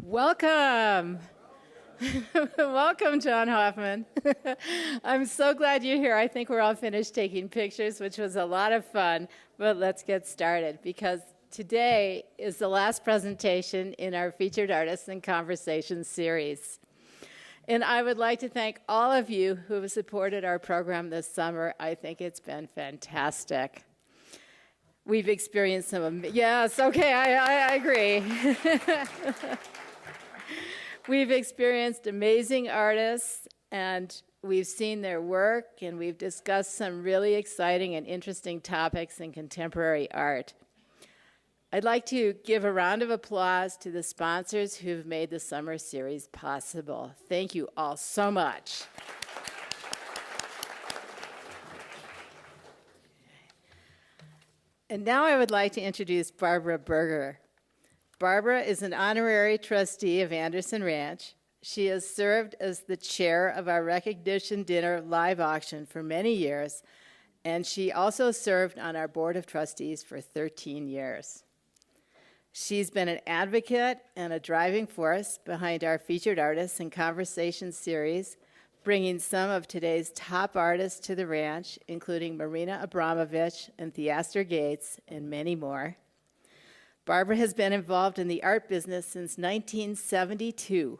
Welcome. Welcome, John Hoffman. I'm so glad you're here. I think we're all finished taking pictures, which was a lot of fun, but let's get started because today is the last presentation in our Featured Artists and Conversations series. And I would like to thank all of you who have supported our program this summer. I think it's been fantastic. We've experienced some, yes, okay, I agree. We've experienced amazing artists, and we've seen their work, and we've discussed some really exciting and interesting topics in contemporary art. I'd like to give a round of applause to the sponsors who've made the summer series possible. Thank you all so much. And now I would like to introduce Barbara Berger. Barbara is an honorary trustee of Anderson Ranch. She has served as the chair of our recognition dinner live auction for many years, and she also served on our board of trustees for 13 years. She's been an advocate and a driving force behind our Featured Artists and Conversations series, bringing some of today's top artists to the ranch, including Marina Abramovich and Theaster Gates, and many more. Barbara has been involved in the art business since 1972,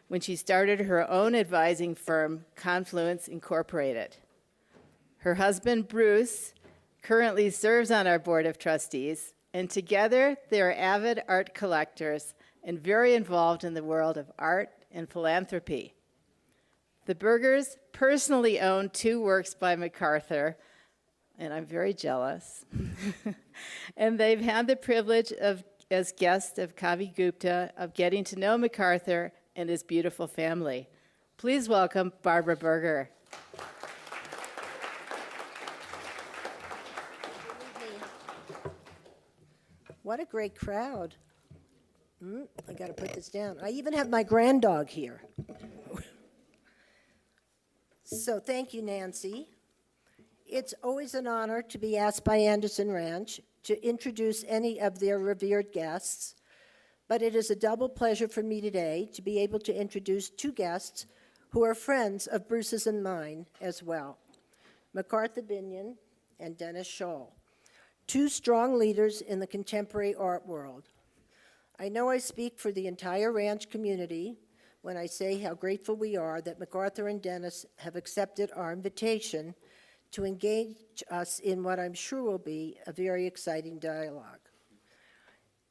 when she started her own advising firm, Confluence Incorporated. Her husband, Bruce, currently serves on our board of trustees, and together they are avid art collectors and very involved in the world of art and philanthropy. The Bergers personally own 2 works by McArthur, and I'm very jealous. And they've had the privilege of, as guests of Kavi Gupta, of getting to know McArthur and his beautiful family. Please welcome Barbara Berger. What a great crowd. I got to put this down. I even have my granddog here. So thank you, Nancy. It's always an honor to be asked by Anderson Ranch to introduce any of their revered guests, but it is a double pleasure for me today to be able to introduce 2 guests who are friends of Bruce's and mine as well, McArthur Binion and Dennis Scholl, 2 strong leaders in the contemporary art world. I know I speak for the entire ranch community when I say how grateful we are that McArthur and Dennis have accepted our invitation to engage us in what I'm sure will be a very exciting dialogue.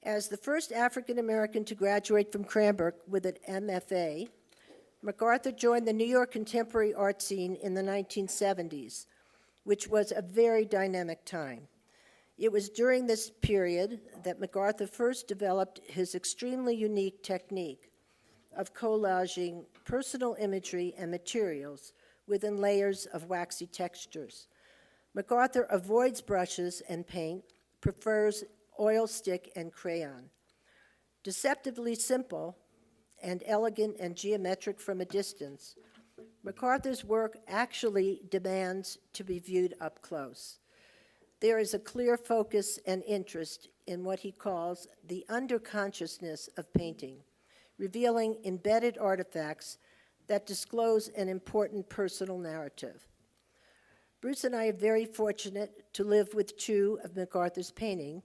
As the first African American to graduate from Cranbrook with an MFA, McArthur joined the New York contemporary art scene in the 1970s, which was a very dynamic time. It was during this period that McArthur first developed his extremely unique technique of collaging personal imagery and materials within layers of waxy textures. McArthur avoids brushes and paint, prefers oil stick and crayon. Deceptively simple and elegant and geometric from a distance, McArthur's work actually demands to be viewed up close. There is a clear focus and interest in what he calls the underconsciousness of painting, revealing embedded artifacts that disclose an important personal narrative. Bruce and I are very fortunate to live with 2 of McArthur's paintings,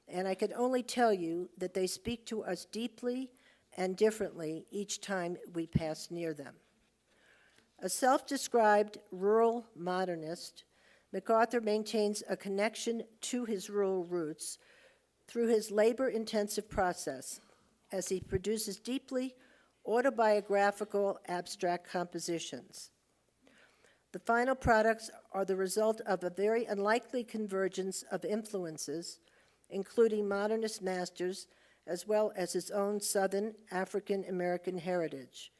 and I can only tell you that they speak to us deeply and differently each time we pass near them. A self-described rural modernist, McArthur maintains a connection to his rural roots through his labor-intensive process as he produces deeply autobiographical abstract compositions. The final products are the result of a very unlikely convergence of influences, including modernist masters, as well as his own Southern African-American heritage.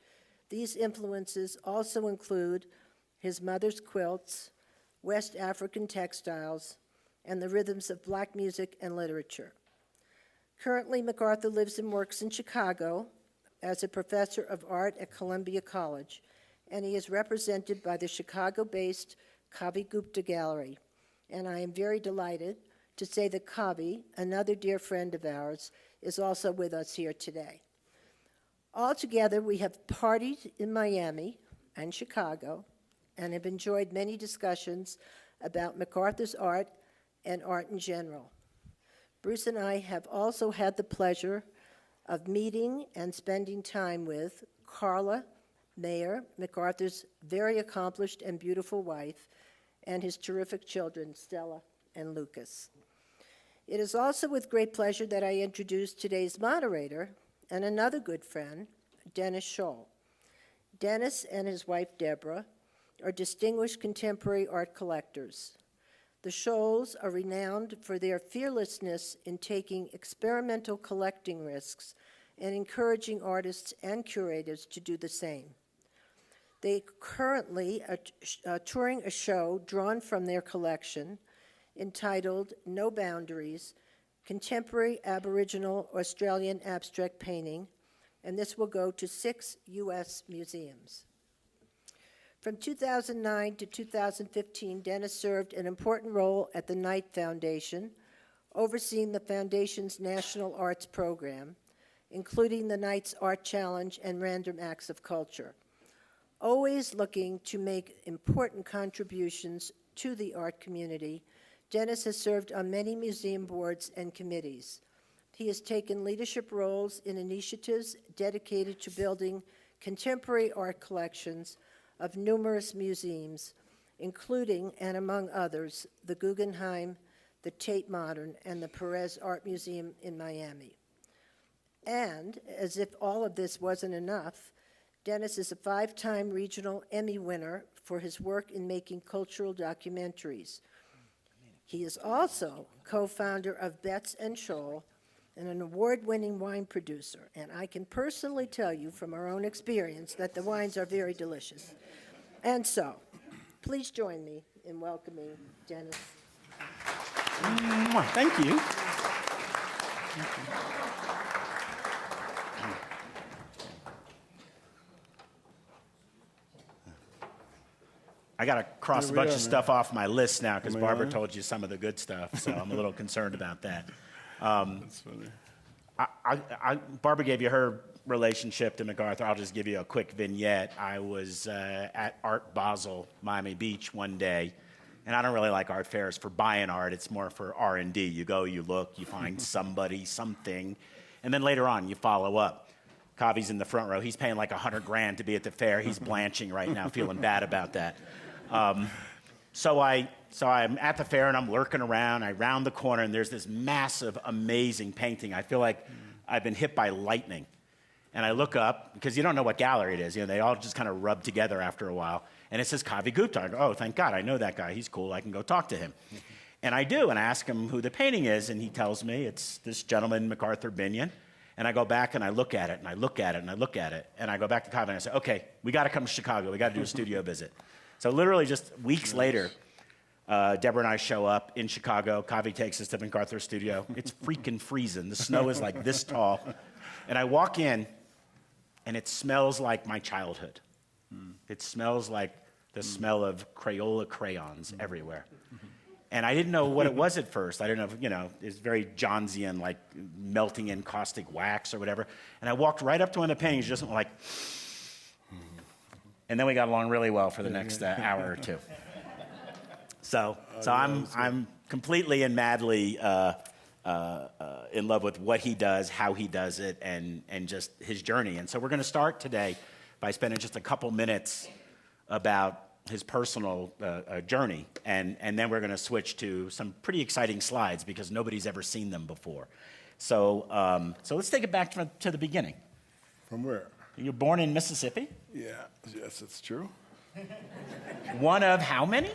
These influences also include his mother's quilts, West African textiles, and the rhythms of Black music and literature. Currently, McArthur lives and works in Chicago as a professor of art at Columbia College, and he is represented by the Chicago-based Kavi Gupta Gallery. And I am very delighted to say that Kavi, another dear friend of ours, is also with us here today. Altogether, we have partied in Miami and Chicago and have enjoyed many discussions about MacArthur's art and art in general. Bruce and I have also had the pleasure of meeting and spending time with Carla Mayer, MacArthur's very accomplished and beautiful wife, and his terrific children, Stella and Lucas. It is also with great pleasure that I introduce today's moderator and another good friend, Dennis Scholl. Dennis and his wife, Deborah, are distinguished contemporary art collectors. The Scholls are renowned for their fearlessness in taking experimental collecting risks and encouraging artists and curators to do the same. They currently are touring a show drawn from their collection entitled No Boundaries, Contemporary Aboriginal Australian Abstract Painting, and this will go to 6 U.S. museums. From 2009 to 2015, Dennis served an important role at the Knight Foundation, overseeing the foundation's National Arts Program, including the Knight's Art Challenge and Random Acts of Culture. Always looking to make important contributions to the art community, Dennis has served on many museum boards and committees. He has taken leadership roles in initiatives dedicated to building contemporary art collections of numerous museums, including, and among others, the Guggenheim, the Tate Modern, and the Perez Art Museum in Miami. And, as if all of this wasn't enough, Dennis is a 5-time regional Emmy winner for his work in making cultural documentaries. He is also co-founder of Betts and Scholl and an award-winning wine producer. And I can personally tell you from our own experience that the wines are very delicious. And so, please join me in welcoming Dennis. Thank you. I got to cross a bunch of stuff off my list now because Barbara told you some of the good stuff, so I'm a little concerned about that. That's funny. Barbara gave you her relationship to MacArthur. I'll just give you a quick vignette. I was at Art Basel, Miami Beach one day, and I don't really like art fairs for buying art. It's more for R&D. You go, you look, you find somebody, something, and then later on you follow up. Kavi's in the front row. He's paying like $100,000 to be at the fair. He's blanching right now, feeling bad about that. So I'm at the fair and I'm lurking around. I round the corner and there's this massive, amazing painting. I feel like I've been hit by lightning. And I look up because you don't know what gallery it is. You know, they all just kind of rub together after a while. And it says Kavi Gupta. I go, oh, thank God, I know that guy. He's cool. I can go talk to him. And I do, and I ask him who the painting is, and he tells me it's this gentleman, McArthur Binion. And I go back and I look at it, and I look at it, and I look at it. And I go back to Kavi and I say, okay, we got to come to Chicago. We got to do a studio visit. So literally just weeks later, Deborah and I show up in Chicago. Kavi takes us to McArthur's studio. It's freaking freezing. The snow is like this tall. And I walk in, and it smells like my childhood. It smells like the smell of Crayola crayons everywhere. And I didn't know what it was at first. I didn't know, you know, it's very Johnsian, like melting in caustic wax or whatever. And I walked right up to one of the paintings, just like, and then we got along really well for the next hour or two. So I'm completely and madly in love with what he does, how he does it, and just his journey. And so we're going to start today by spending just a couple minutes about his personal journey, and then we're going to switch to some pretty exciting slides because nobody's ever seen them before. So let's take it back to the beginning. From where? You were born in Mississippi? Yeah, yes, it's true. One of how many?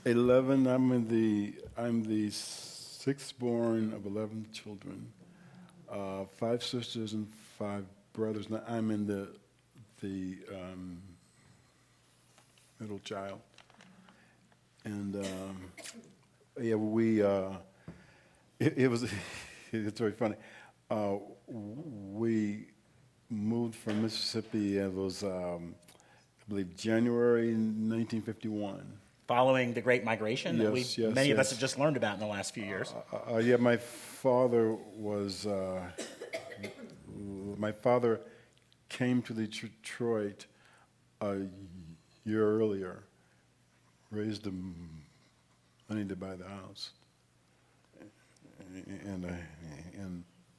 11. I'm the sixth born of 11 children, 5 sisters and 5 brothers. Now, I'm in the middle child, and yeah, it was it's very funny. We moved from Mississippi. It was I believe January 1951. Following the Great Migration that many of us yes. have just learned about in the last few years. Yeah, my father came to Detroit a year earlier, raised the money to buy the house, and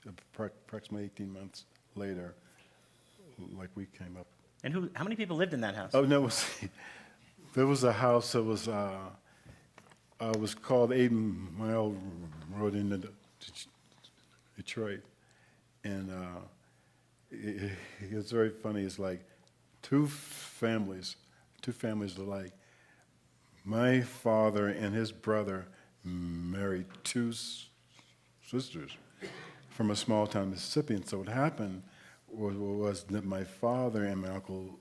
approximately 18 months later, like we came up. And how many people lived in that house? Oh no, there was a house that was called 8 Mile Road in Detroit, and it's very funny. It's like two families alike. My father and his brother married two sisters from a small town, Mississippi. And so what happened was that my father and my uncle,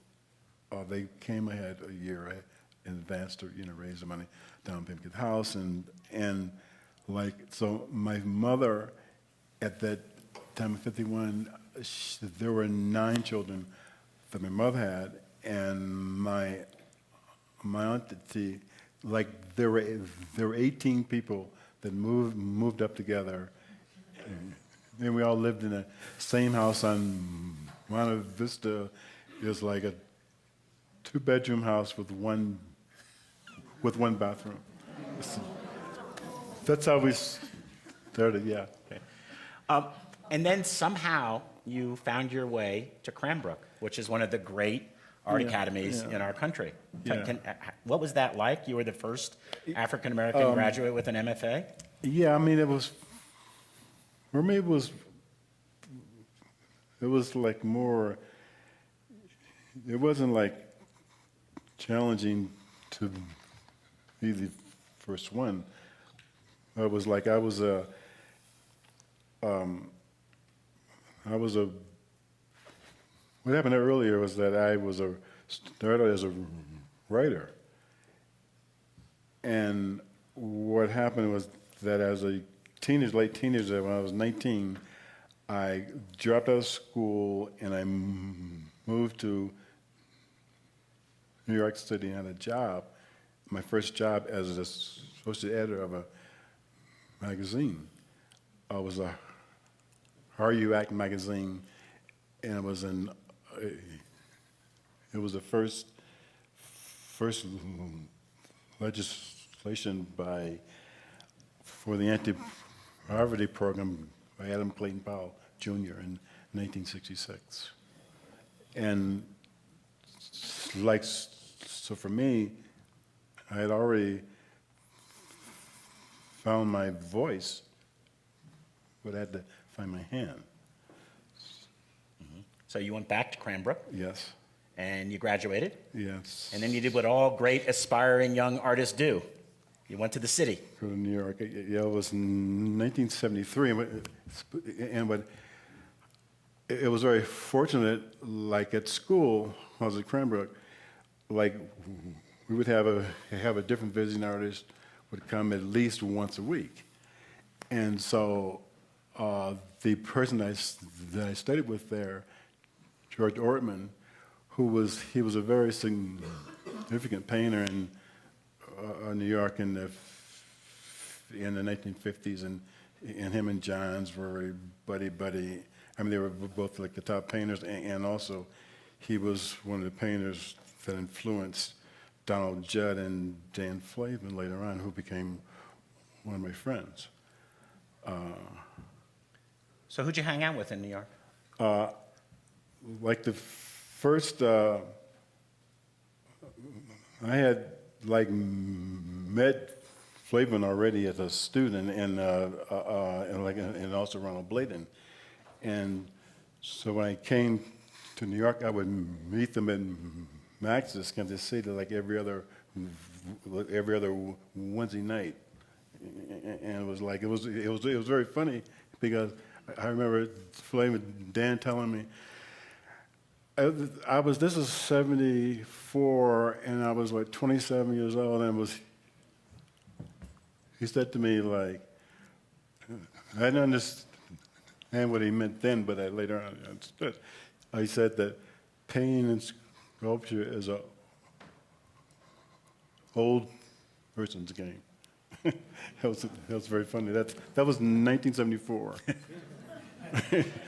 they came ahead a year in advance to raise the money down payment to the house, and like so my mother at that time of 51, there were 9 children that my mother had, and my auntie, like there were 18 people that moved up together, and we all lived in the same house on Monte Vista. It was like a 2-bedroom house with one bathroom. That's how we started. Yeah. Okay. And then somehow you found your way to Cranbrook, which is one of the great art academies in our country. Yeah. What was that like? You were the first African-American graduate with an MFA? Yeah, I mean, for me, it was like more, it wasn't like challenging to be the first one. It was like what happened earlier was that I started as a writer. And what happened was that as a late teenager, when I was 19, I dropped out of school and I moved to New York City and had a job, my first job as an associate editor of a magazine. It was a How You Act magazine, and it was the first legislation for the anti-poverty program by Adam Clayton Powell Jr. in 1966. And so for me, I had already found my voice, but I had to find my hand. So you went back to Cranbrook. Yes. And you graduated. Yes. And then you did what all great aspiring young artists do. You went to the city. Go to New York. Yeah, it was in 1973, and it was very fortunate. Like at school, I was at Cranbrook. Like we would have a different visiting artist would come at least once a week, and so the person that I studied with there, George Ortman, he was a very significant painter in New York in the 1950s, and him and Johns were buddy. I mean, they were both like the top painters, and also he was one of the painters that influenced Donald Judd and Dan Flavin later on, who became one of my friends. So who'd you hang out with in New York? Like the first, I had like met Flavin already as a student, and also Ronald Bladen, and so when I came to New York, I would meet them at Max's Kansas City like every other Wednesday night, and it was very funny because I remember Flavin Dan telling me. This is 74, and I was like 27 years old, and he said to me, like, I didn't understand what he meant then, but I later on understood. He said that painting and sculpture is a old person's game. that was very funny. That was 1974.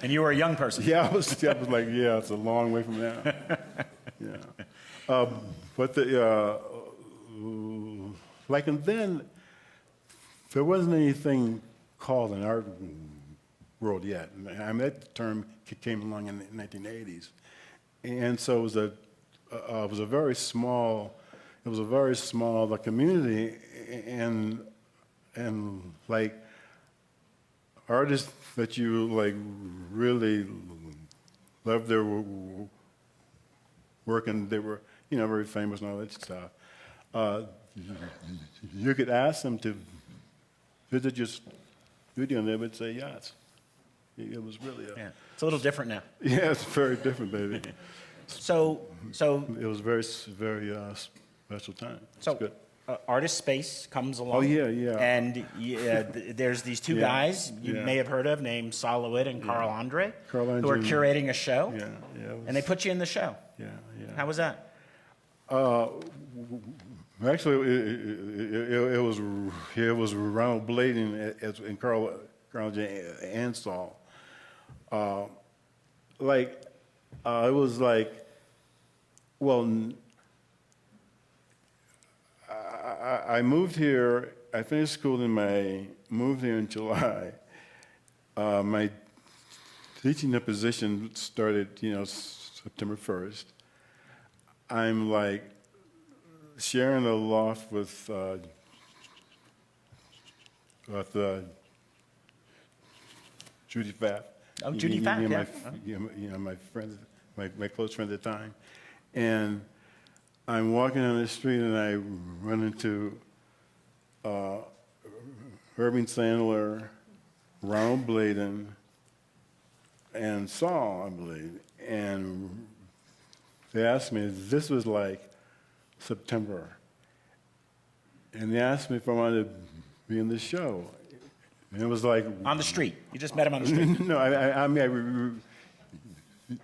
And you were a young person. Yeah, I was like, yeah, it's a long way from now. Yeah. But like, and then there wasn't anything called an art world yet. I mean, that term came along in the 1980s. And so it was a very small, like, community, and like, artists that you like really loved their work, and they were, very famous and all that stuff. You could ask them to visit your studio, and they would say yes. It was really Yeah. It's a little different now. yeah, it's very different, baby. So It was very special time. It's So, good. Artist Space comes along. Oh, yeah. And there's these two Yeah, guys you yeah. may have heard of named Saul LeWitt and Carl Andre, Carl who are Andre. curating a show. Yeah, it was, And they put you in the show. yeah. How was that? Actually, it was Ronald Bladen and Carl J. and Saul. It was like, well, I moved here. I finished school in May. Moved here in July. My teaching position started, September 1st. I'm like sharing a loft with Judy Pfaff. Oh, Judy Pfaff, yeah. My friend, my close friend at the time. And I'm walking down the street and I run into Irving Sandler, Ronald Bladen, and Saul, I believe. And they asked me, this was like September. And they asked me if I wanted to be in the show. And it was like... On the street. You just met him on the street. No, I mean,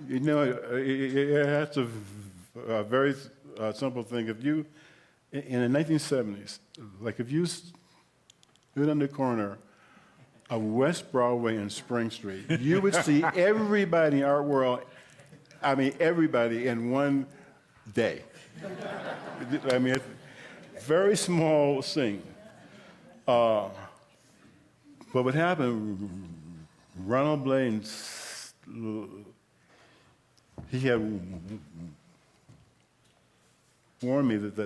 it's a very simple thing. If you, in the 1970s, like if you stood on the corner of West Broadway and Spring Street, you would see everybody in the art world, everybody in one day. I mean, it's a very small thing. But what happened, Ronald Blaine, he had warned me that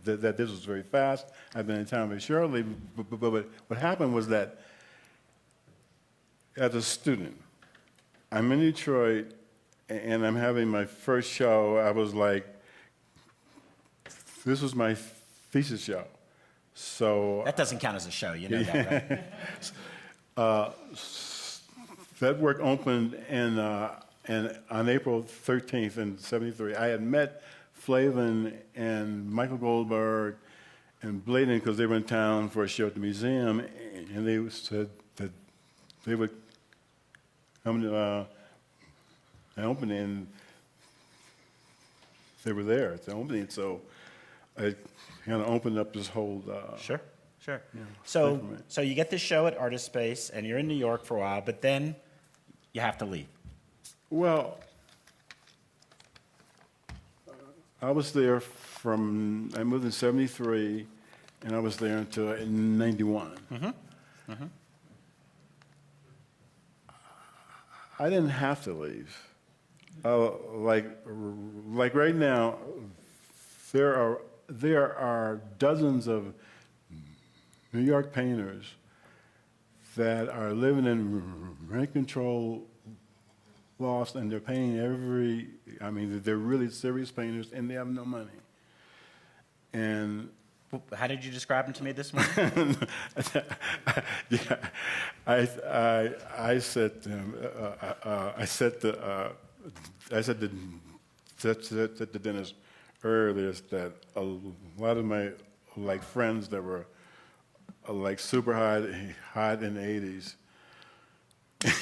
this was very fast. I've been in town very shortly, but what happened was that as a student, I'm in Detroit, and I'm having my first show. I was like, this was my thesis show. So That doesn't count as a show. You know that, right? that work opened and on April 13th in '73. I had met Flavin and Michael Goldberg and Bladen because they were in town for a show at the museum, and they said that they would come to an opening, and they were there at the opening. So I kind of opened up this whole... Sure. Yeah, So you get this show at Artist Space, and you're in New York for a while, but then you have to leave. Well, I was there I moved in '73, and I was there until '91. I didn't have to leave. Like right now, there are dozens of New York painters that are living in rent control lost, and they're painting they're really serious painters, and they have no money. And How did you describe him to me this morning? I said to him, I said to Dennis earlier that a lot of my friends that were super hot in the '80s.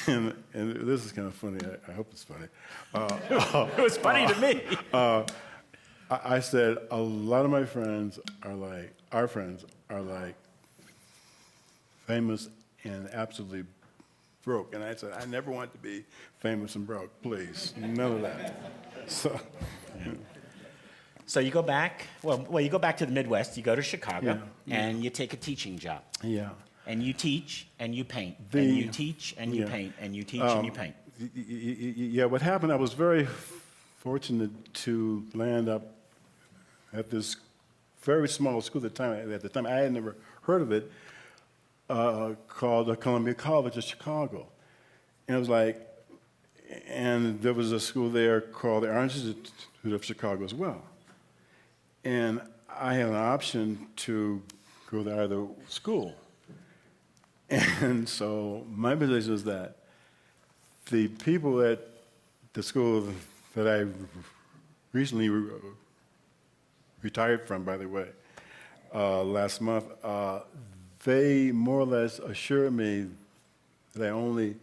And this is kind of funny. I hope it's funny. It was funny to me. I said a lot of my friends our friends are famous and absolutely broke. And I said, I never want to be famous and broke, please. None of that. So, So you go back, you go back to the Midwest, you go to Chicago, Yeah. and you take a teaching job. yeah. And you teach and you paint. The- and you teach and you yeah. paint. And you teach and you paint. Yeah, what happened, I was very fortunate to land up at this very small school at the time. I had never heard of it, called Columbia College of Chicago. And it was like, and there was a school there called the Art Institute of Chicago as well. And I had an option to go to either school. And so my position was that the people at the school that I recently retired from, by the way, last month, they more or less assured me that I only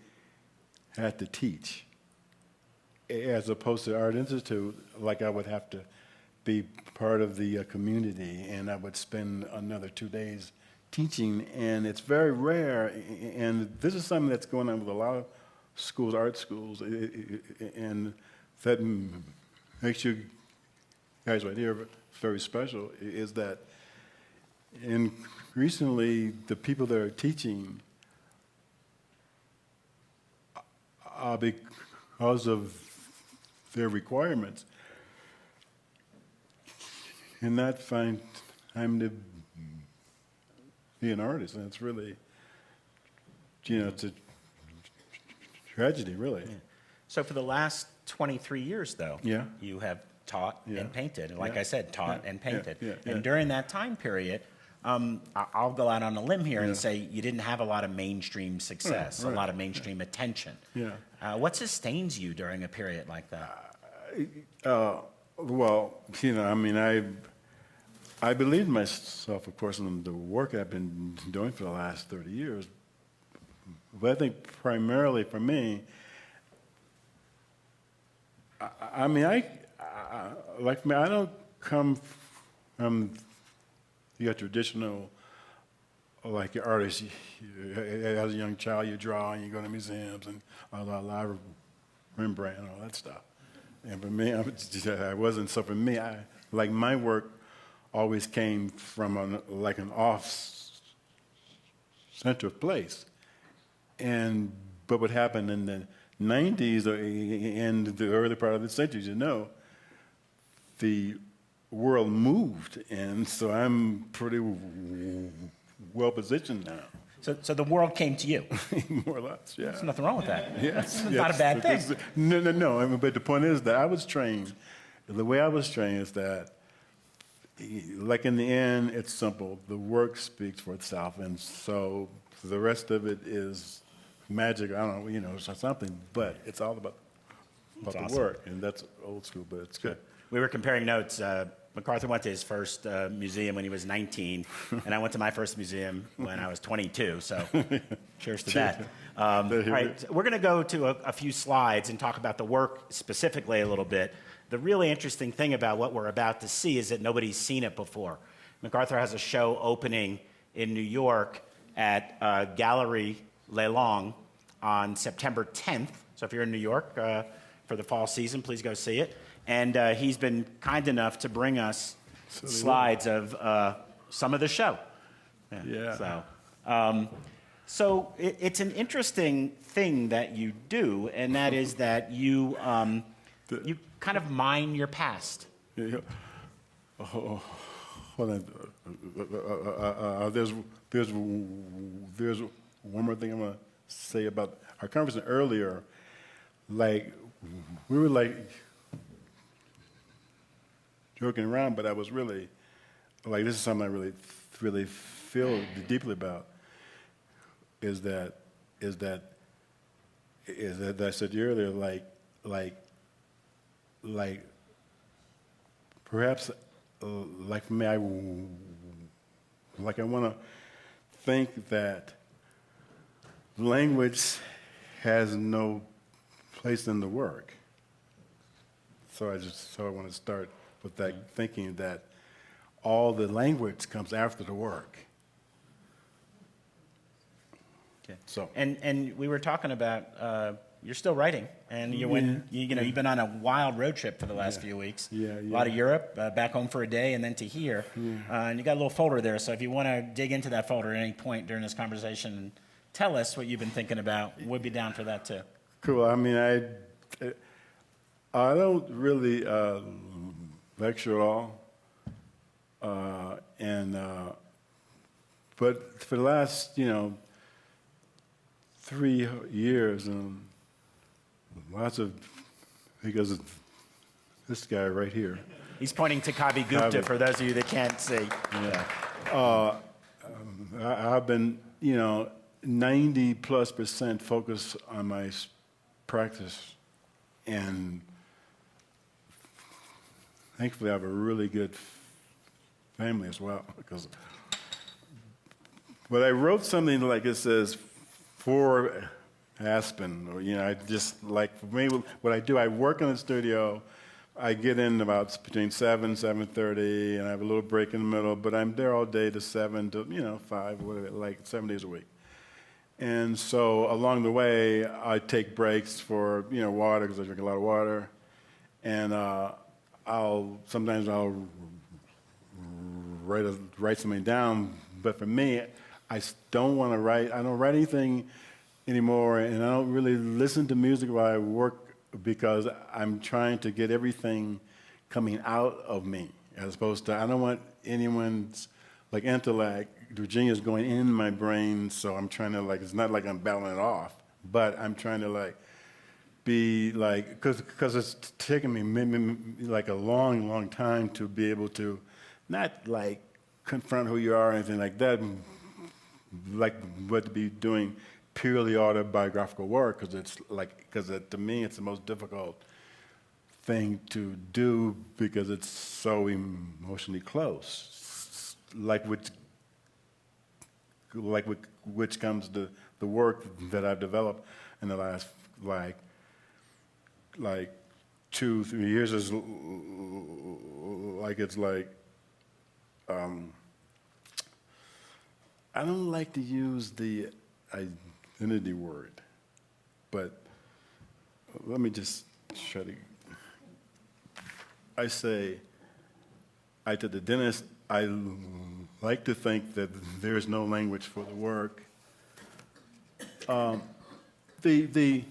had to teach, as opposed to Art Institute, like I would have to be part of the community, and I would spend another 2 days teaching, and it's very rare, and this is something that's going on with a lot of schools, art schools, and that makes you guys right here very special, is that increasingly the people that are teaching, because of their requirements, cannot find time to be an artist, and it's really, it's a tragedy, really. Yeah. So for the last 23 years, though, Yeah. you have taught Yeah. and painted. And like Yeah. I said, taught Yeah. and painted. Yeah. Yeah. And during that time period, I'll go out on a limb here Yeah. and say you didn't have a lot of mainstream success, Right. a lot of mainstream attention. Yeah. What sustains you during a period like that? Well, I believe in myself, of course, in the work I've been doing for the last 30 years. But I think primarily for me, I don't come from the traditional, like your artist. As a young child, you draw and you go to museums and a lot of Rembrandt and all that stuff. And for me, I wasn't. So for me, my work always came from an off-center place. But what happened in the 90s and the early part of the century, the world moved, and so I'm pretty well positioned now. So the world came to you. More or less, yeah. There's nothing wrong with that. Yes, It's not a bad thing. No. But the point is that I was trained. The way I was trained is that, like in the end, it's simple. The work speaks for itself, and so the rest of it is magic. I don't know, something. But it's all about the awesome. work, and that's old school, but it's good. We were comparing notes. McArthur went to his first museum when he was 19, and I went to my first museum when I was 22, so cheers to that. All right, we're going to go to a few slides and talk about the work specifically a little bit. The really interesting thing about what we're about to see is that nobody's seen it before. McArthur has a show opening in New York at Gallery Lelong on September 10th, so if you're in New York for the fall season, please go see it. And he's been kind enough to bring us slides of some of the show. Yeah. So it's an interesting thing that you do, and that is that you kind of mine your past. Yeah. Oh, hold on. There's one more thing I'm going to say about our conversation earlier. Like, we were like joking around, but I was really, like, this is something I really feel deeply about, is that I said earlier, like perhaps, like for me, I want to think that language has no place in the work. So I want to start with that thinking that all the language comes after the work. So And we were talking about you're still writing, and you've been on a wild road trip for the last few weeks. Yeah, A lot of Europe, back home for a day, and then to here. And you got a little folder there. So if you want to dig into that folder at any point during this conversation, and tell us what you've been thinking about, we'll be down for that too. cool. I mean, I don't really lecture at all, but for the last 3 years, because of this guy right here. He's pointing to Kavi Gupta Kavi. for those of you that can't see. I've been 90+% focused on my practice, and thankfully I have a really good family as well. But I wrote something like it says, for Aspen, or I just like, for me, what I do, I work in the studio. I get in about between 7:30, and I have a little break in the middle, but I'm there all day to 7 to 5, whatever, like 7 days a week. And so along the way, I take breaks for water, because I drink a lot of water, and sometimes I'll write something down. But for me, I don't want to write. I don't write anything anymore, and I don't really listen to music while I work, because I'm trying to get everything coming out of me, as opposed to, I don't want anyone's intellect, Virginia's going in my brain, so I'm trying to it's not like I'm battling it off, but I'm trying to be because it's taken me a long, long time to be able to not confront who you are or anything like that, but to be doing purely autobiographical work, because to me it's the most difficult thing to do, because it's so emotionally close. Which comes to the work that I've developed in the last 2-3 years is I don't like to use the identity word, but let me just try to. I to the dentist, I like to think that there is no language for the work. The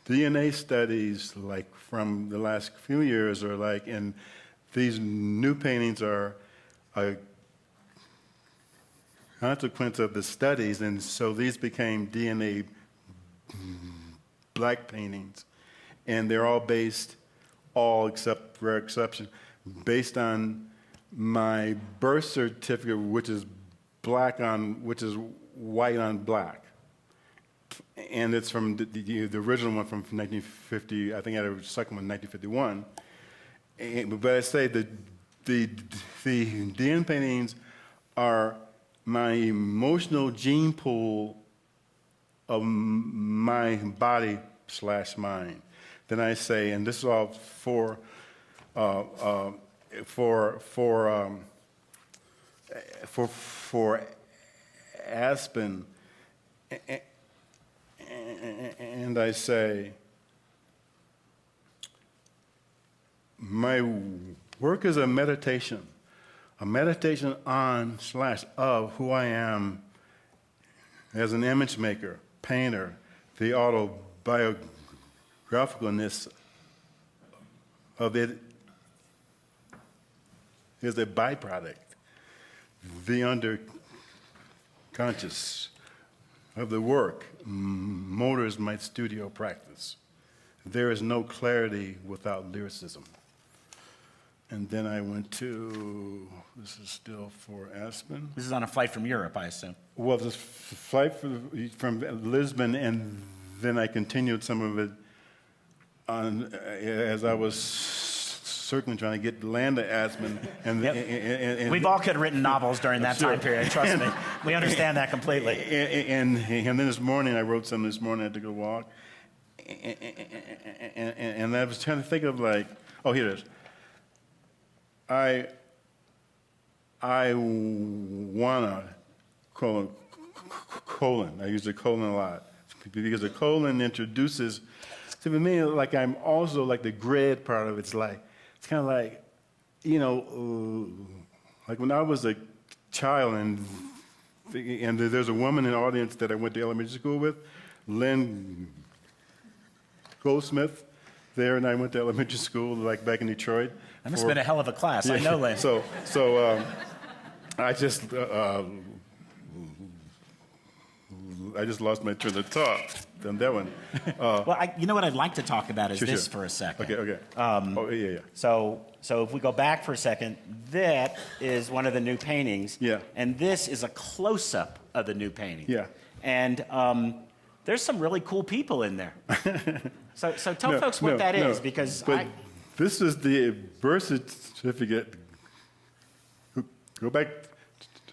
DNA studies, from the last few years, are and these new paintings are a consequence of the studies, and so these became DNA black paintings, and they're all based, except rare exception, based on my birth certificate, which is white on black. And it's from the original one from 1950. I think I had a second one in 1951. But I say the DNA paintings are my emotional gene pool of my body / mind. Then I say, and this is all for Aspen, and I say, my work is a meditation on / of who I am as an image maker, painter. The autobiographicalness of it is a byproduct. The underconscious of the work motors my studio practice. There is no clarity without lyricism. And then I went to, this is still for Aspen. This is on a flight from Europe, I assume. Well, this flight from Lisbon, and then I continued some of it as I was circling, trying to land to Aspen. And we've all could have written novels during that time period, trust me. We understand that completely. And then this morning, I wrote something this morning, I had to go walk. And I was trying to think of here it is. I I wanna, colon. I use the colon a lot because the colon introduces. See, for me, like I'm also like the grid part of it's like it's kind of like, like when I was a child and there's a woman in the audience that I went to elementary school with, Lynn Goldsmith. There, and I went to elementary school like back in Detroit. That must have been a hell of a class. I know, Lynn. So I just lost my train of thought on that one. Well, you know what I'd like to talk about is Sure, this sure. for a second. Okay. Yeah. So if we go back for a second, that is one of the new paintings. Yeah. And this is a close-up of the new painting. Yeah. And there's some really cool people in there. So tell folks what that is, because this is the birth certificate. Go back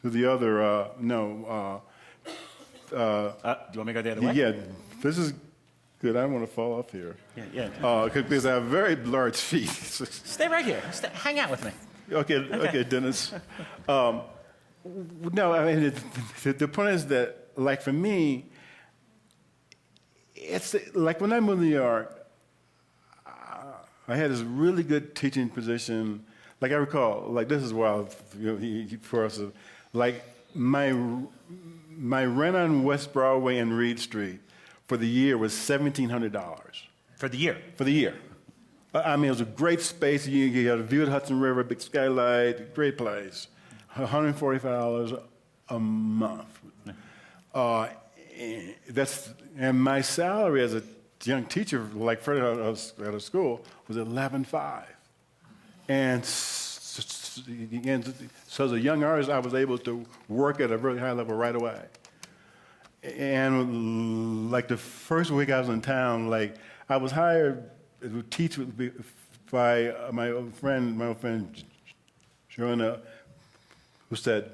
to the other. do you want me to go the other way? Yeah, this is good. I don't want to fall off here. Yeah. Because I have very large feet. Stay right here. Hang out with me. Okay, Dennis. No, I mean, the point is that, like, for me, it's like when I moved to New York, I had this really good teaching position. Like I recall, like this is wild for us. Like my rent on West Broadway and Reed Street for the year was $1,700. For the year? For the year. I mean, it was a great space. You had a view of the Hudson River, big skylight, great place. $145 a month. And my salary as a young teacher, like Fred out of school, was $11,500. And so as a young artist, I was able to work at a really high level right away. And like the first week I was in town, like I was hired to teach by my old friend Joanna, who said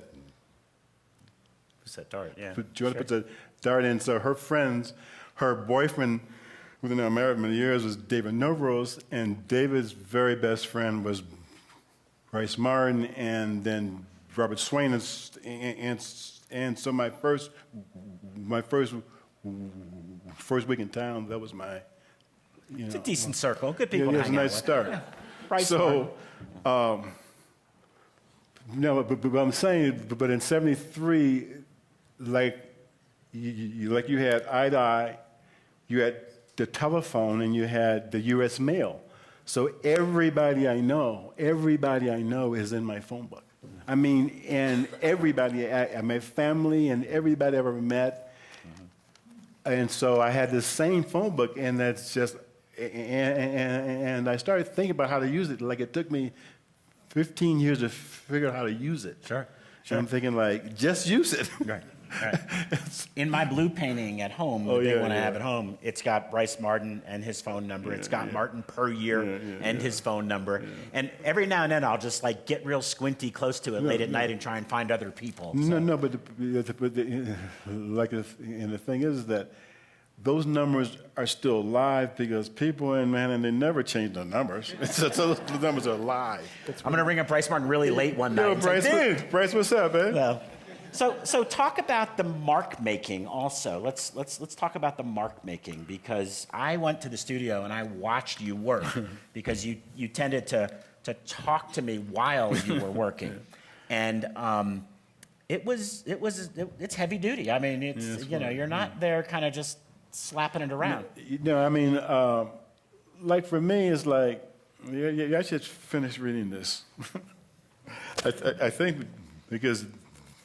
Dart, yeah. Joanna put the dart in. So her friends, her boyfriend, who they're now married many years, was David Novrose, and David's very best friend was Bryce Martin, and then Robert Swain, and so my first week in town, that was my, It's a decent circle. Good people it to was a hang out nice with. start. Yeah. Bryce So, no, but I'm saying, but in '73, like you had eye to eye, you had the telephone, and you had the U.S. mail. So everybody I know is in my phone book. I mean, and everybody, my family and everybody I ever met. And so I had the same phone book, and that's just, and I started thinking about how to use it. Like it took me 15 years to figure out how to use it. Sure. And I'm thinking like, just use it. Right. In my blue painting at home, the big one I have at home, it's got Bryce Martin and his phone number. It's got Martin per year and his phone number. And every now and then I'll just like get real squinty close to it late at night and try and find other people. So. No, but the thing is that those numbers are still live because people in Manhattan, they never change the numbers. So those numbers are live. I'm going to ring up Bryce Martin really late one night. Yo, and Bryce, say, dude. Bryce, what's up, man? Well, so talk about the mark making also. Let's talk about the mark making, because I went to the studio and I watched you work because you tended to talk to me while you were working, and it's heavy duty. I mean, you're not there kind of just slapping it around. I mean, like for me, it's like, I should finish reading this. I think because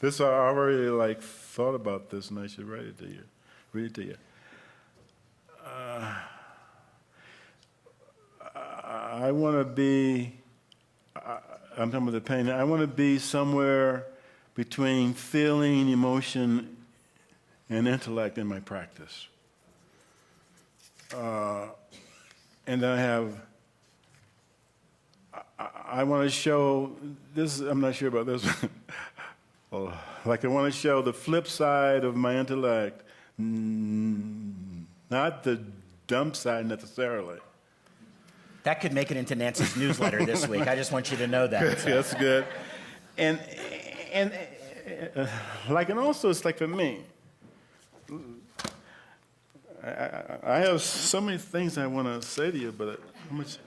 this I already like thought about this, and I should read it to you. I want to be. I'm talking about the pain. I want to be somewhere between feeling, emotion, and intellect in my practice. And then I want to show this. I'm not sure about this. Like I want to show the flip side of my intellect, not the dumb side necessarily. That could make it into Nancy's newsletter this week. I just want you to know that. So. That's good. And and like, and also it's like for me, I have so many things I want to say to you, but how much?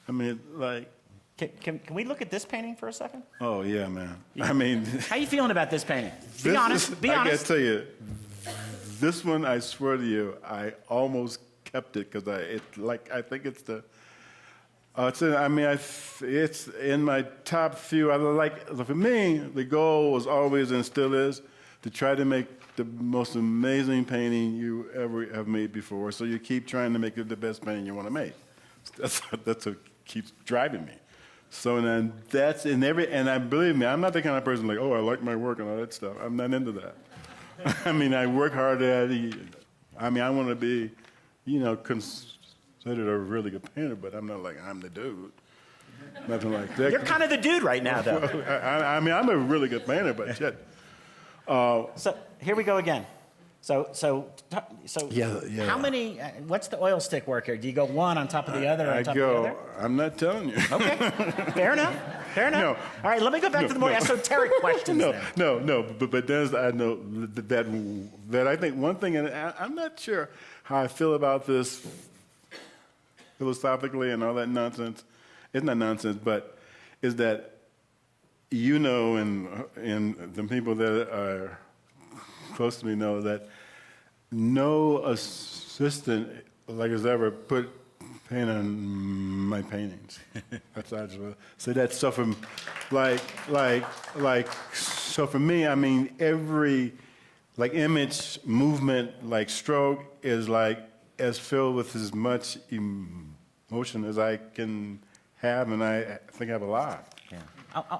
I mean, like. Can we look at this painting for a second? Oh yeah, man. I mean, How you feeling about this painting? Be honest. Be I honest. gotta tell you, this one, I swear to you, I almost kept it because I think it's the. It's in my top few. For me, the goal was always and still is to try to make the most amazing painting you ever have made before. So you keep trying to make it the best painting you want to make. That's what keeps driving me. So then that's in and I believe me, I'm not the kind of person like, oh, I like my work and all that stuff. I'm not into that. I mean, I work hard at it. I mean, I want to be, considered a really good painter, but I'm not like I'm the dude. Nothing like that. You're kind of the dude right now, though. I mean, I'm a really good painter, but shit. So here we go again. So Yeah. how many? What's the oil stick work here? Do you go one on top of the other on top of the other? I'm not telling you. Okay, fair enough. Fair enough. No. All right, let me go back to the more esoteric questions. No. But Dennis, I know that I think one thing, and I'm not sure how I feel about this philosophically and all that nonsense. It's not nonsense, but is that and the people that are close to me know that no assistant has ever put paint on my paintings. That's I just want to say that. So from so for me, I mean every image, movement, stroke is as filled with as much emotion as I can have, and I think I have a lot. Yeah.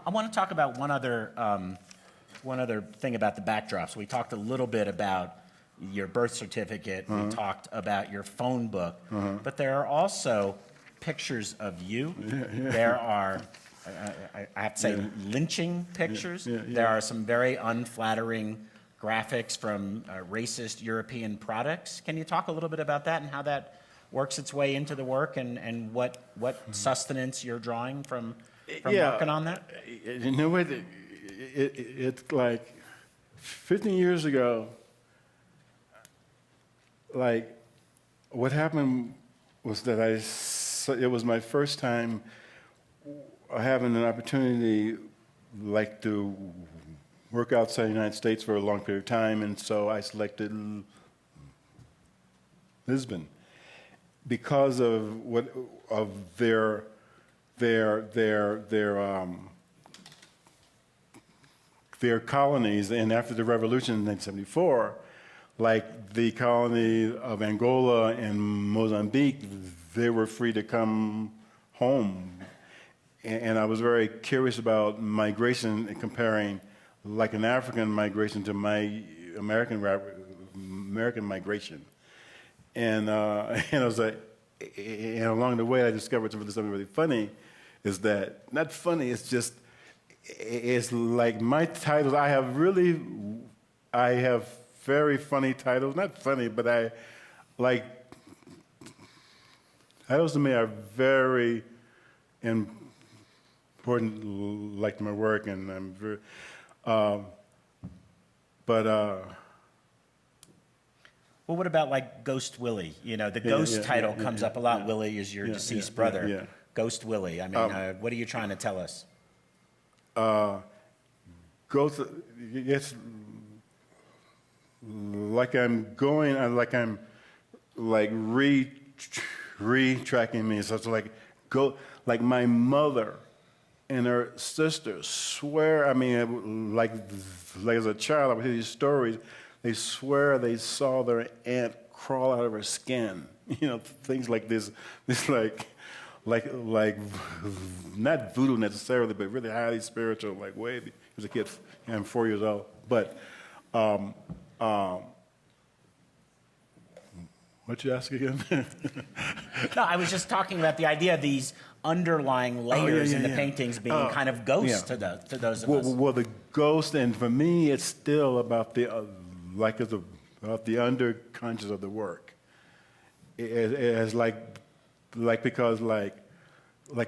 I want to talk about one other thing about the backdrop. So we talked a little bit about your birth certificate. We talked about your phone book. But there are also pictures of you. There are, I have to say, lynching pictures. There are some very unflattering graphics from racist European products. Can you talk a little bit about that and how that works its way into the work and what sustenance you're drawing from working on that? You know what? It's like 15 years ago, what happened was that it was my first time having an opportunity to work outside the United States for a long period of time, and so I selected Lisbon because of their colonies, and after the revolution in 1974, the colony of Angola and Mozambique, they were free to come home. And I was very curious about migration and comparing an African migration to my American migration. And I was and along the way I discovered something really funny, is that, not funny, it's my titles, I have very funny titles, not funny, but titles to me are very important, to my work, and I'm very, Well, what about Ghost Willie? The Ghost title comes up a lot. Willie is your deceased brother. Yeah. Ghost Willie. I mean, what are you trying to tell us? Ghost, it's I'm retracking me. So it's my mother and her sister swear, as a child, I would hear these stories, they swear they saw their aunt crawl out of her skin. Things like this, not voodoo necessarily, but really highly spiritual, way, as a kid, I'm 4 years old. But, what'd you ask again? No, I was just talking about the idea of these underlying layers in the paintings being kind of ghosts to those of us. Well, the ghost, and for me, it's still about the about the underconscious of the work. It's because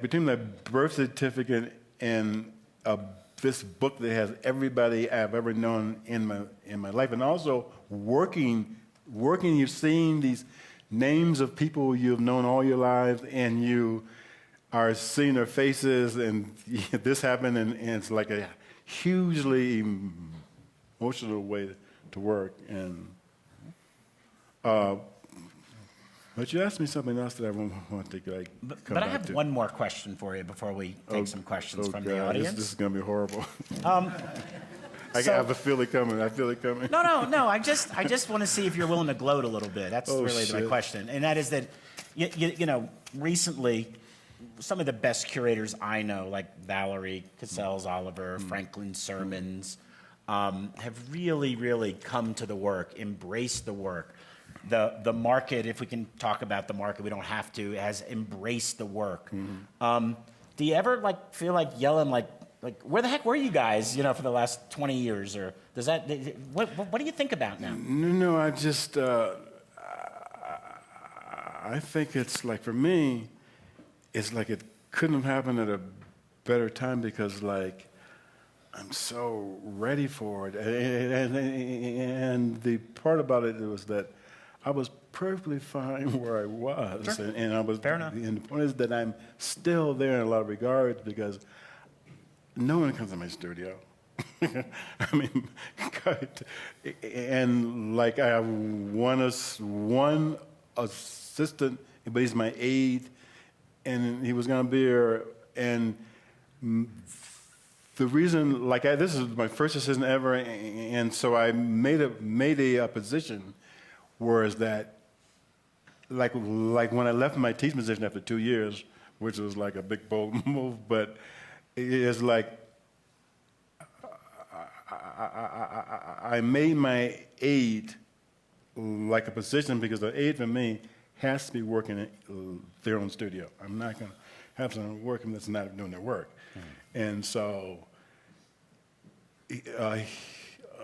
between the birth certificate and a this book that has everybody I've ever known in my life, and also working. You're seeing these names of people you've known all your lives, and you are seeing their faces, and this happened, and it's like a hugely emotional way to work. And but you asked me something else that I want to come But back I have to. one more question for you before we take some questions from the God, audience. This is going to be horrible. I so- have a feel it coming. I feel it coming. No. I just want to see if you're willing to gloat a little bit. That's Oh, really my shit. question, and that is that, you know, recently, some of the best curators I know, like Valerie Cassells Oliver, Franklin Sermons, have really come to the work, embraced the work. The market, if we can talk about the market, we don't have to, has embraced the work. Do you ever feel like yelling like where the heck were you guys, you know, for the last 20 years? Or does that, what do you think about now? No, I just, I think it's like, for me, it's like it couldn't have happened at a better time because, like, I'm so ready for it. And the part about it was that I was perfectly fine where I was. Sure. And I was, Fair enough. And the point is that I'm still there in a lot of regards because no one comes to my studio. I mean, God, and like I have one assistant, but he's my aide, and he was going to be here. And the reason, this is my first assistant ever, and so I made a position, whereas that, like when I left my teaching position after 2 years, which was like a big bold move, but it's like I made my aide like a position because the aide for me has to be working in their own studio. I'm not going to have someone working that's not doing their work. And so I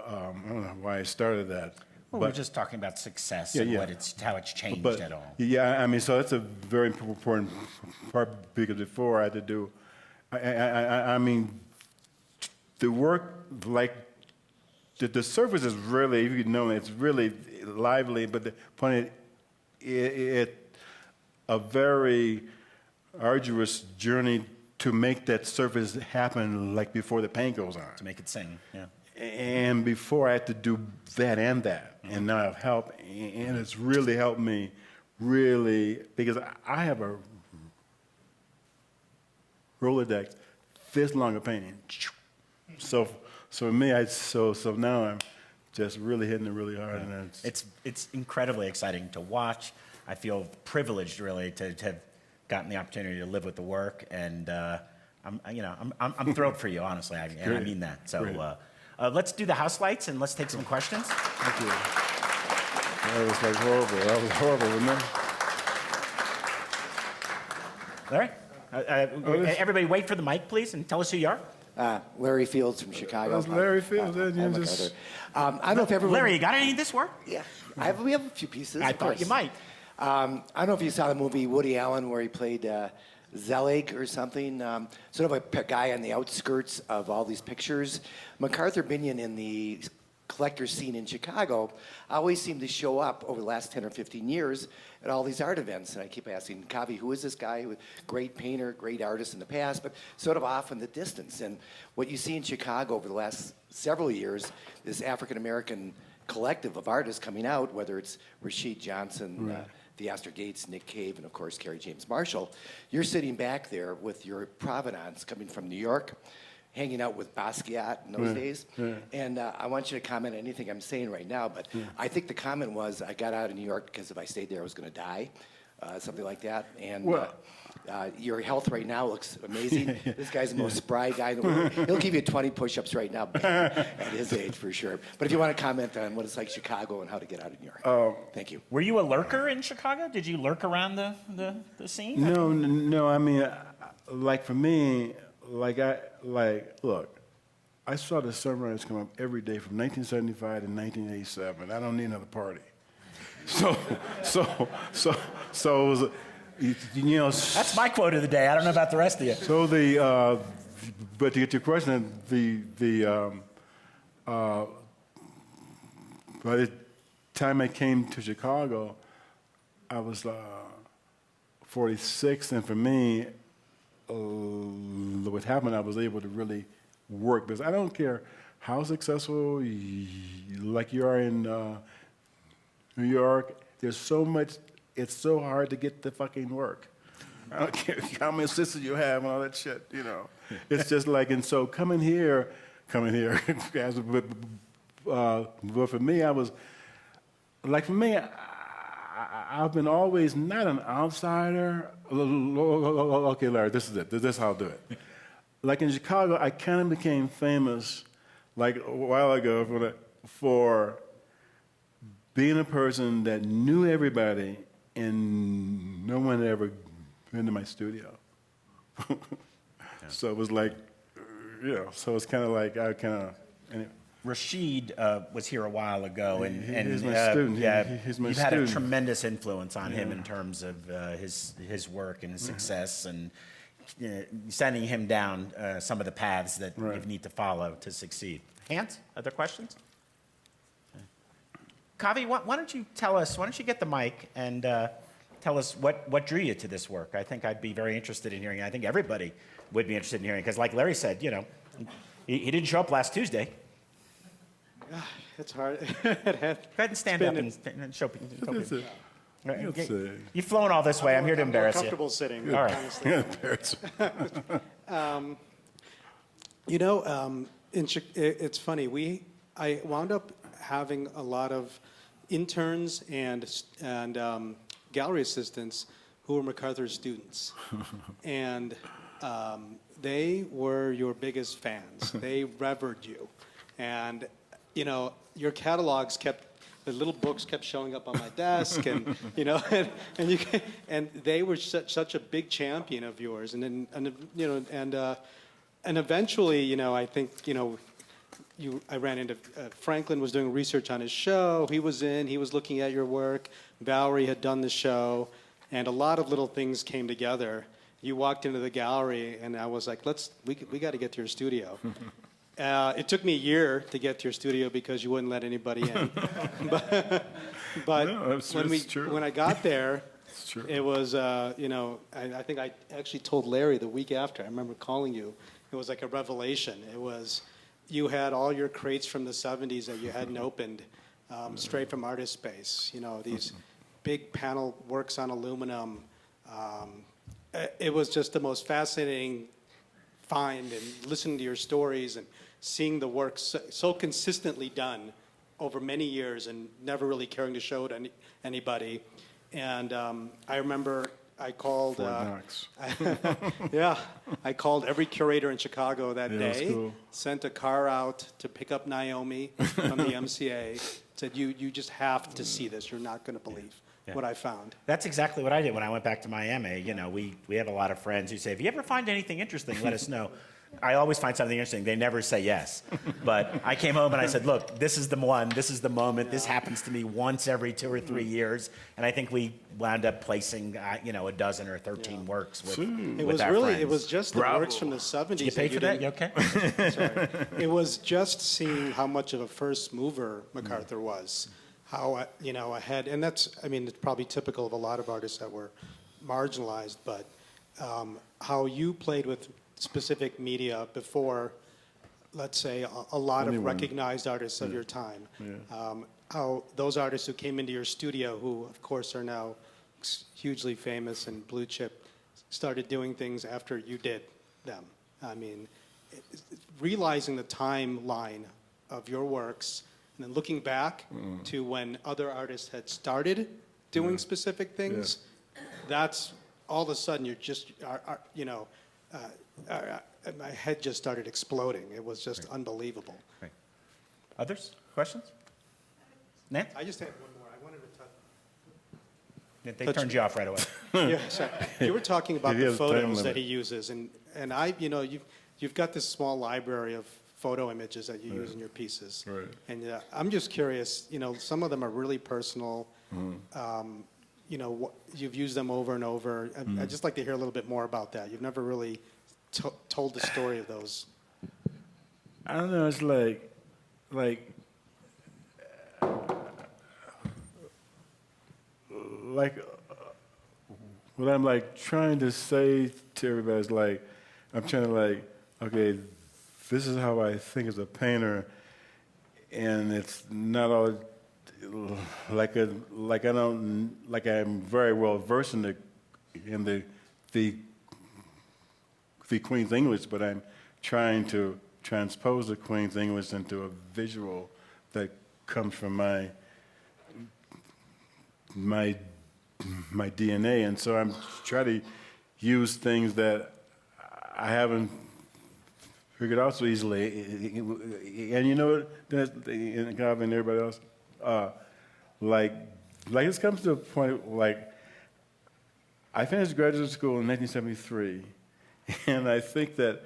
don't know why I started that. Well, we're just talking about success and how it's changed But, at all. yeah, I mean, so that's a very important part because before I had to do, I mean, the work, like, the surface is really, if you know, it's really lively, but the point is, a very arduous journey to make that surface happen, like before the paint goes on. To make it sing, yeah. And before I had to do that and that, and now I have help, and it's really helped me, really, because I have a Rolodex this long of painting. So for me, so now I'm just really hitting it really hard, and It's incredibly exciting to watch. I feel privileged, really, to have gotten the opportunity to live with the work, and I'm thrilled for you, honestly, and I mean that. So let's do the house lights and let's take some questions. Thank you. That was like horrible. That was horrible, wasn't it? Larry, everybody, wait for the mic, please, and tell us who you are. Larry Fields from Chicago. That's Larry Fields. I'm McArthur. I don't know if everyone. Larry, you got any of this work? Yeah, we have a few pieces. I of thought course. you might. I don't know if you saw the movie Woody Allen where he played Zelig or something. Sort of a guy on the outskirts of all these pictures. McArthur Binion in the collector scene in Chicago always seemed to show up over the last 10 or 15 years at all these art events. And I keep asking, Kavi, who is this guy? Great painter, great artist in the past, but sort of off in the distance. And what you see in Chicago over the last several years is African-American collective of artists coming out, whether it's Rashid Johnson, the Astor Gates, Nick Cave, and of course, Kerry James Marshall. You're sitting back there with your provenance coming from New York, hanging out with Basquiat in those days. And I want you to comment on anything I'm saying right now, but I think the comment was, I got out of New York because if I stayed there, I was going to die, something like that. And your health right now looks amazing. This guy's the most spry guy in the world. He'll give you 20 push-ups right now at his age, for sure. But if you want to comment on what it's like Chicago and how to get out of New York. Thank you. Were you a lurker in Chicago? Did you lurk around the scene? No. I mean, like for me, look, I saw the sunrise come up every day from 1975 to 1987. I don't need another party. So it was, That's my quote of the day. I don't know about the rest of you. So but to get to your question, by the time I came to Chicago, I was 46, and for me, what happened, I was able to really work, because I don't care how successful like you are in New York, there's so much, it's so hard to get the fucking work. I don't care how many sisters you have and all that shit, you know. It's just like, and so coming here, but for me, I was, like for me, I've been always not an outsider. Okay, Larry, this is it. This is how I'll do it. Like in Chicago, I kind of became famous, like a while ago, for being a person that knew everybody and no one had ever been to my studio. So it was like, so it's kind of like I kind of. Anyway. Rashid was here a while ago, and he's my student. Yeah, he's my you've student. had a tremendous influence on him in terms of his work and his success, and sending him down some of the paths that you need to follow to succeed. Hans, other questions? Kavi, why don't you tell us? Why don't you get the mic and tell us what drew you to this work? I think I'd be very interested in hearing. I think everybody would be interested in hearing, because, like Larry said, he didn't show up last Tuesday. It's hard. Go ahead and stand up and show people. You've flown all this way. I'm here to embarrass you. Comfortable sitting. All right. Honestly. It's funny. I wound up having a lot of interns and gallery assistants who were McArthur students, and they were your biggest fans. They revered you, and your catalogs the little books kept showing up on my desk, and and they were such a big champion of yours, and eventually, I think, I ran into Franklin was doing research on his show. He was looking at your work. Valerie had done the show, and a lot of little things came together. You walked into the gallery, and I was like, we got to get to your studio. It took me a year to get to your studio because you wouldn't let anybody in. but No, when I got there, true. it was, I think I actually told Larry the week after. I remember calling you. It was like a revelation. It was, you had all your crates from the 70s that you hadn't opened, straight from Artist Space. These big panel works on aluminum. It was just the most fascinating find, and listening to your stories and seeing the work so consistently done over many years and never really caring to show it anybody. And I remember I called. I called every curator in Chicago that day. Cool. Sent a car out to pick up Naomi from the MCA. Said, "You just have to see this. You're not going to believe." Yeah. What I found. That's exactly what I did when I went back to Miami. We have a lot of friends who say, if you ever find anything interesting, let us know. I always find something interesting. They never say yes. But I came home and I said, look, this is the one. This is the moment. This happens to me once every 2 or 3 years. And I think we wound up placing, a dozen or 13 works with our friends. It was just the works from the 70s. Did you pay for that? You okay? Sorry. It was just seeing how much of a first mover McArthur was. How, ahead, and that's, it's probably typical of a lot of artists that were marginalized, but how you played with specific media before, let's say, a lot of recognized artists of your time. Yeah. How those artists who came into your studio, who of course are now hugely famous and blue chip, started doing things after you did them. Realizing the timeline of your works, and then looking back to when other artists had started doing specific things, that's all of a sudden you're just, my head just started exploding. It was just unbelievable. Right. Others? Questions? Nance? I just had one more. I wanted to touch. They turned you off right away. Yeah, sorry. You were talking about the photos that he uses, and you've got this small library of photo images that you use in your pieces. Right. And I'm just curious, some of them are really personal. You've used them over and over. I'd just like to hear a little bit more about that. You've never really told the story of those? I don't know. It's like what I'm like trying to say to everybody is like, I'm trying to like, okay, this is how I think as a painter, and it's not all like I'm very well versed in the Queen's English, but I'm trying to transpose the Queen's English into a visual that comes from my DNA, and so I'm trying to use things that I haven't figured out so easily. And you know what, and everybody else, like this comes to a point like I finished graduate school in 1973, and I think that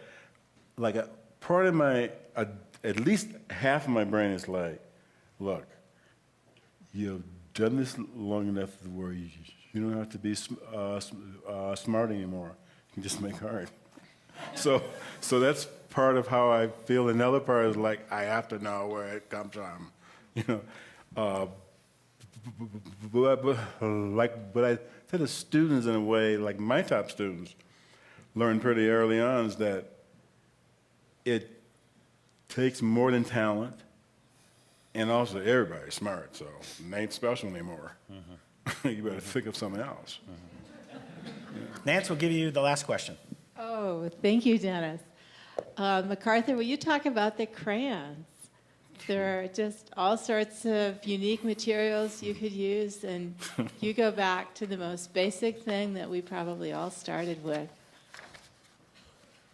like a part of my, at least half of my brain is like, look, you've done this long enough where you don't have to be smart anymore. You can just make art. So that's part of how I feel. Another part is like I have to know where it comes from, you know. But I tell the students in a way, like my top students, learned pretty early on is that it takes more than talent, and also everybody's smart, so it ain't special anymore. Mm-hmm. You better think of something else. Mm-hmm. Yeah. Nance will give you the last question. Oh, thank you, Dennis. McArthur, will you talk about the crayons? There are just all sorts of unique materials you could use, and you go back to the most basic thing that we probably all started with.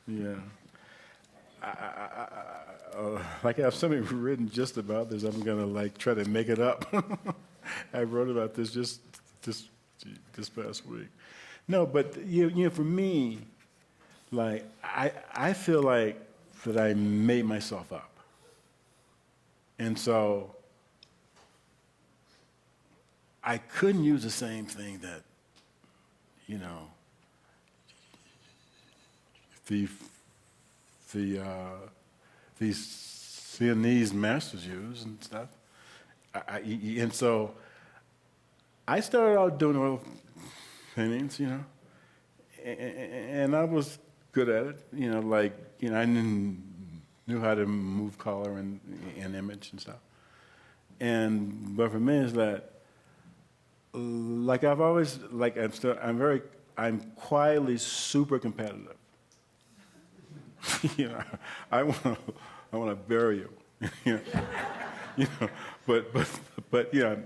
Yeah. Like I have something written just about this. I'm gonna like try to make it up. I wrote about this just this past week. No, but you know, for me, like I feel like that I made myself up, and so I couldn't use the same thing that, you know, these Sienese masters use and stuff. And so I started out doing oil paintings, you know, and I was good at it, you know, like, you know, I knew how to move color and image and stuff. But for me, it's that, like I've always, like I'm quietly super competitive. You know, I want to bury you. You know, but yeah,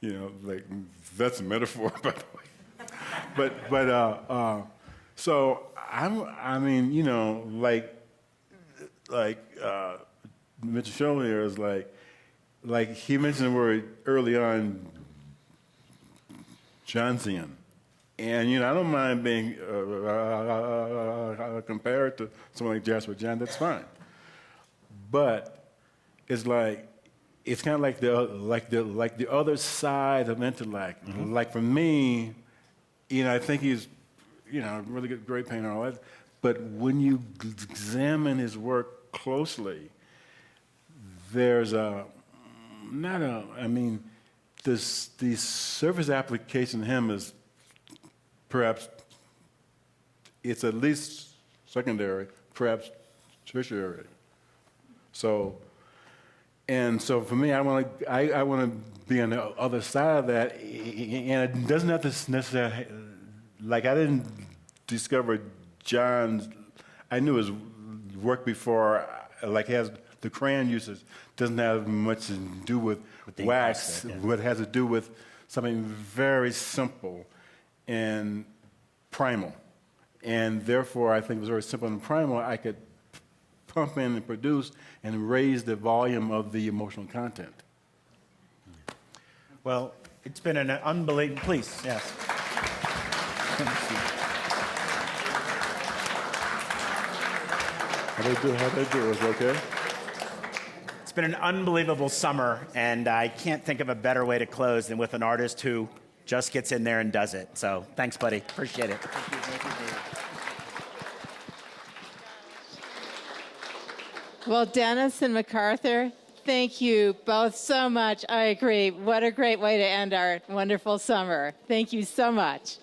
you know, like that's a metaphor, by the way. So I mean, you know, like Mr. Scholl here is like he mentioned the word early on, Johnsian. And, you know, I don't mind being compared to someone like Jasper John, that's fine. But it's like, it's kind of like the other side of intellect. Mm-hmm. Like for me, you know, I think he's, you know, a really good, great painter and all that. But when you examine his work closely, there's the surface application of him is perhaps it's at least secondary, perhaps tertiary. So for me, I want to be on the other side of that, and it doesn't have to necessarily, like I didn't discover John's, I knew his work before, like he has the crayon uses, doesn't have much to do with wax, what has to do with something very simple and primal. And therefore, I think it was very simple and primal. I could pump in and produce and raise the volume of the emotional content. Well, it's been an unbelievable, please, yes. How'd they do? Is it okay? It's been an unbelievable summer, and I can't think of a better way to close than with an artist who just gets in there and does it. So thanks, buddy. Appreciate it. Thank you, Well, Dennis and McArthur, thank you both so much. I agree. What a great way to end our wonderful summer. Thank you so much.